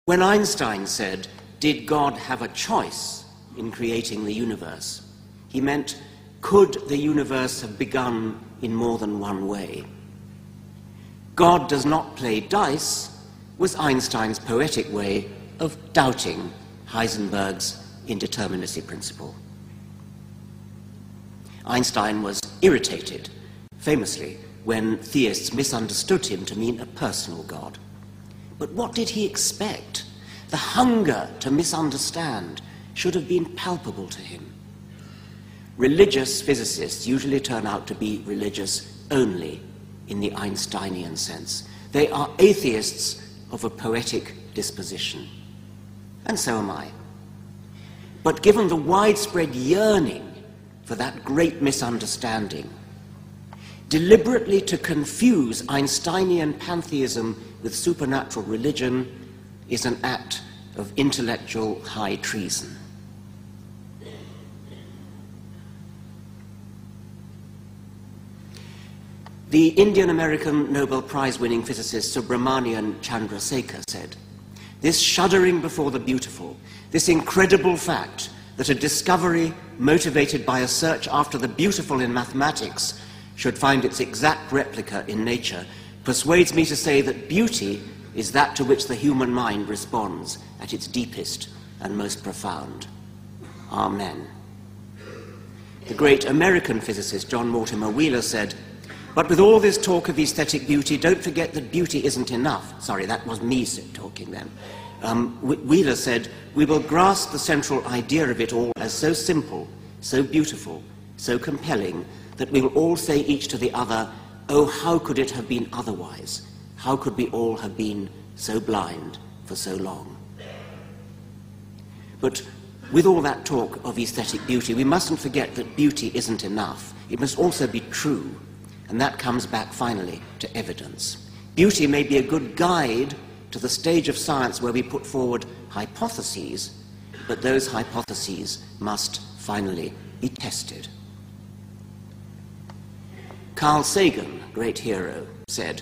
When Einstein said, "Did God have a choice in creating the universe?" he meant, could the universe have begun in more than one way? God does not play dice was Einstein's poetic way of doubting Heisenberg's indeterminacy principle. Einstein was irritated, famously, when theists misunderstood him to mean a personal God. But what did he expect? The hunger to misunderstand should have been palpable to him. Religious physicists usually turn out to be religious only in the Einsteinian sense. They are atheists of a poetic disposition. And so am I. But given the widespread yearning for that great misunderstanding, deliberately to confuse Einsteinian pantheism with supernatural religion is an act of intellectual high treason. The Indian-American Nobel Prize-winning physicist Subramanian Chandrasekhar said, "This shuddering before the beautiful, this incredible fact that a discovery motivated by a search after the beautiful in mathematics should find its exact replica in nature, persuades me to say that beauty is that to which the human mind responds at its deepest and most profound. Amen." The great American physicist John Mortimer Wheeler said, "But with all this talk of aesthetic beauty, don't forget that beauty isn't enough." Sorry, that was me talking then. Wheeler said, "We will grasp the central idea of it all as so simple, so beautiful, so compelling, that we will all say each to the other, 'Oh, how could it have been otherwise? How could we all have been so blind for so long?'" But with all that talk of aesthetic beauty, we mustn't forget that beauty isn't enough. It must also be true. And that comes back finally to evidence. Beauty may be a good guide to the stage of science where we put forward hypotheses, but those hypotheses must finally be tested. Carl Sagan, great hero, said,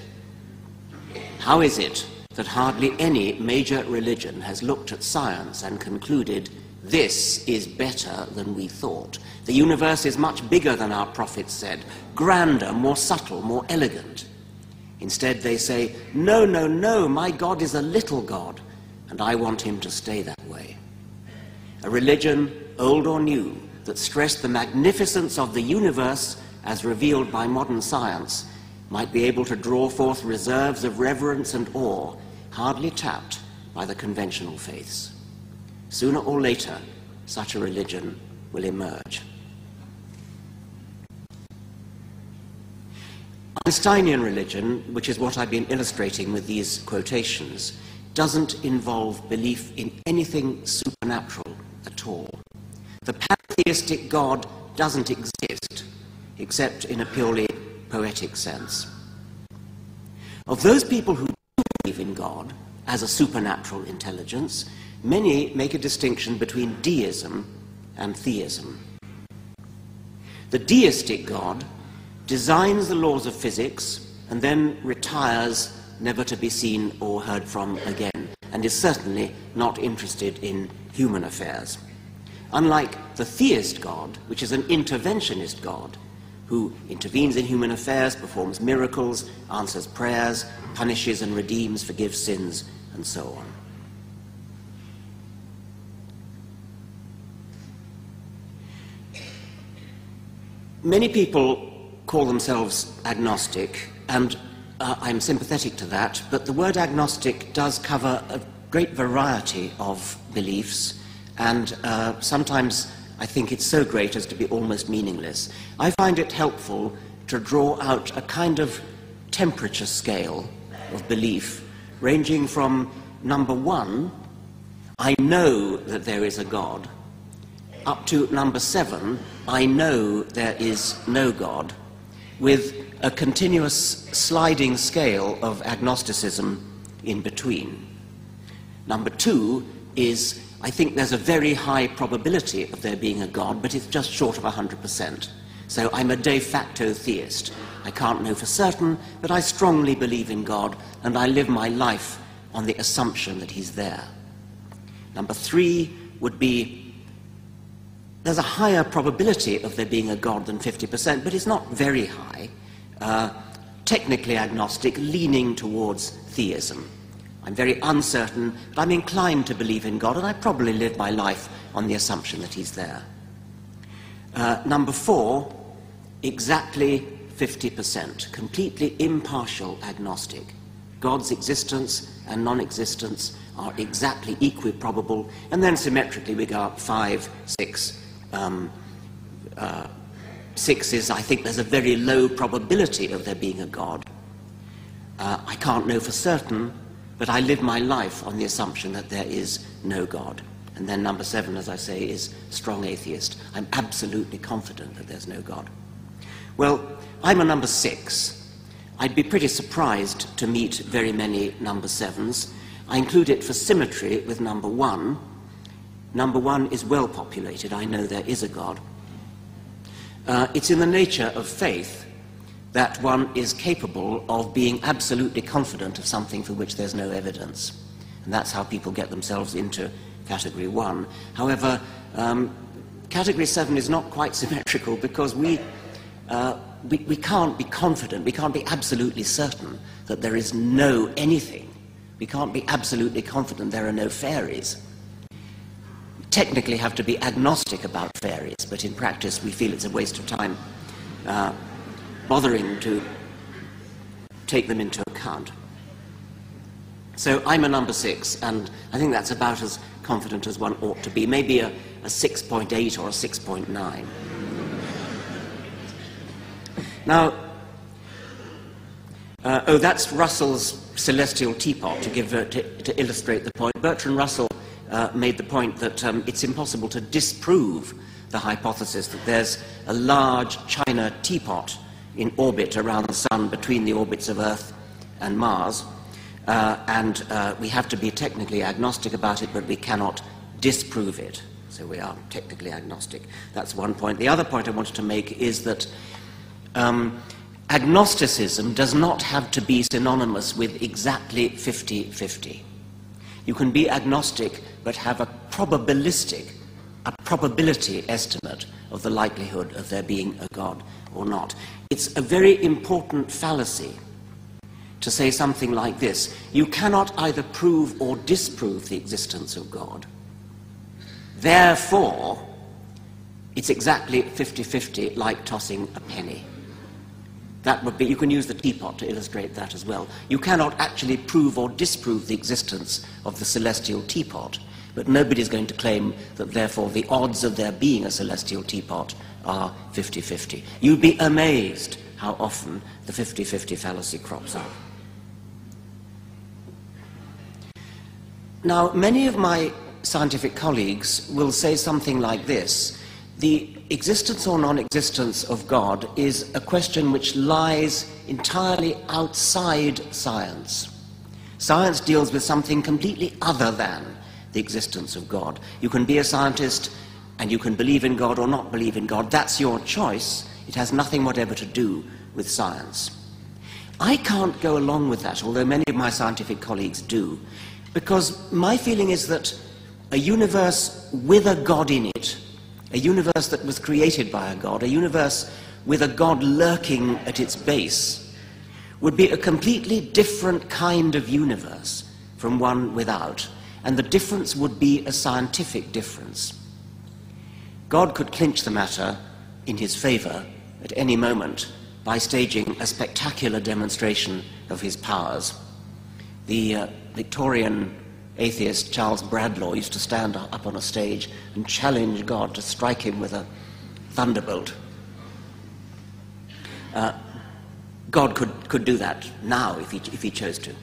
"How is it that hardly any major religion has looked at science and concluded, this is better than we thought. The universe is much bigger than our prophets said, grander, more subtle, more elegant. Instead they say, no, no, no, my God is a little God, and I want him to stay that way." A religion, old or new, that stressed the magnificence of the universe as revealed by modern science might be able to draw forth reserves of reverence and awe hardly tapped by the conventional faiths. Sooner or later, such a religion will emerge. Einsteinian religion, which is what I've been illustrating with these quotations, doesn't involve belief in anything supernatural at all. The pantheistic God doesn't exist, except in a purely poetic sense. Of those people who do believe in God as a supernatural intelligence, many make a distinction between deism and theism. The deistic God designs the laws of physics and then retires, never to be seen or heard from again, and is certainly not interested in human affairs. Unlike the theist God, which is an interventionist God, who intervenes in human affairs, performs miracles, answers prayers, punishes and redeems, forgives sins, and so on. Many people call themselves agnostic, and I'm sympathetic to that, but the word agnostic does cover a great variety of beliefs, and sometimes I think it's so great as to be almost meaningless. I find it helpful to draw out a kind of temperature scale of belief, ranging from number 1, I know that there is a God, up to number 7, I know there is no God, with a continuous sliding scale of agnosticism in between. Number 2 is, I think there's a very high probability of there being a God, but it's just short of 100%. So I'm a de facto theist. I can't know for certain, but I strongly believe in God, and I live my life on the assumption that he's there. Number 3 would be, there's a higher probability of there being a God than 50%, but it's not very high. Technically agnostic, leaning towards theism. I'm very uncertain, but I'm inclined to believe in God, and I probably live my life on the assumption that he's there. Number 4, exactly 50%, completely impartial agnostic. God's existence and non-existence are exactly equiprobable, and then symmetrically we go up 5, 6. 6 is, I think there's a very low probability of there being a God. I can't know for certain, but I live my life on the assumption that there is no God. And then number 7, as I say, is strong atheist. I'm absolutely confident that there's no God. Well, I'm a number 6. I'd be pretty surprised to meet very many number 7s. I include it for symmetry with number 1. Number 1 is well populated. I know there is a God. It's in the nature of faith that one is capable of being absolutely confident of something for which there's no evidence. And that's how people get themselves into category 1. However, category 7 is not quite symmetrical, because we can't be confident, we can't be absolutely certain that there is no anything. We can't be absolutely confident there are no fairies. We technically have to be agnostic about fairies, but in practice we feel it's a waste of time bothering to take them into account. So I'm a number 6, and I think that's about as confident as one ought to be, maybe a 6.8 or a 6.9. Now, that's Russell's celestial teapot, to illustrate the point. Bertrand Russell made the point that it's impossible to disprove the hypothesis that there's a large china teapot in orbit around the Sun between the orbits of Earth and Mars, and we have to be technically agnostic about it, but we cannot disprove it. So we are technically agnostic. That's one point. The other point I wanted to make is that agnosticism does not have to be synonymous with exactly 50-50. You can be agnostic but have a probability estimate of the likelihood of there being a God or not. It's a very important fallacy to say something like this: you cannot either prove or disprove the existence of God. Therefore, it's exactly 50-50, like tossing a penny. That would be, you can use the teapot to illustrate that as well. You cannot actually prove or disprove the existence of the celestial teapot, but nobody's going to claim that therefore the odds of there being a celestial teapot are 50-50. You'd be amazed how often the 50-50 fallacy crops up. Now, many of my scientific colleagues will say something like this: the existence or non-existence of God is a question which lies entirely outside science. Science deals with something completely other than the existence of God. You can be a scientist and you can believe in God or not believe in God. That's your choice. It has nothing whatever to do with science. I can't go along with that, although many of my scientific colleagues do, because my feeling is that a universe with a God in it, a universe that was created by a God, a universe with a God lurking at its base, would be a completely different kind of universe from one without, and the difference would be a scientific difference. God could clinch the matter in his favor at any moment by staging a spectacular demonstration of his powers. The Victorian atheist Charles Bradlaugh used to stand up on a stage and challenge God to strike him with a thunderbolt. God could do that now if he chose to.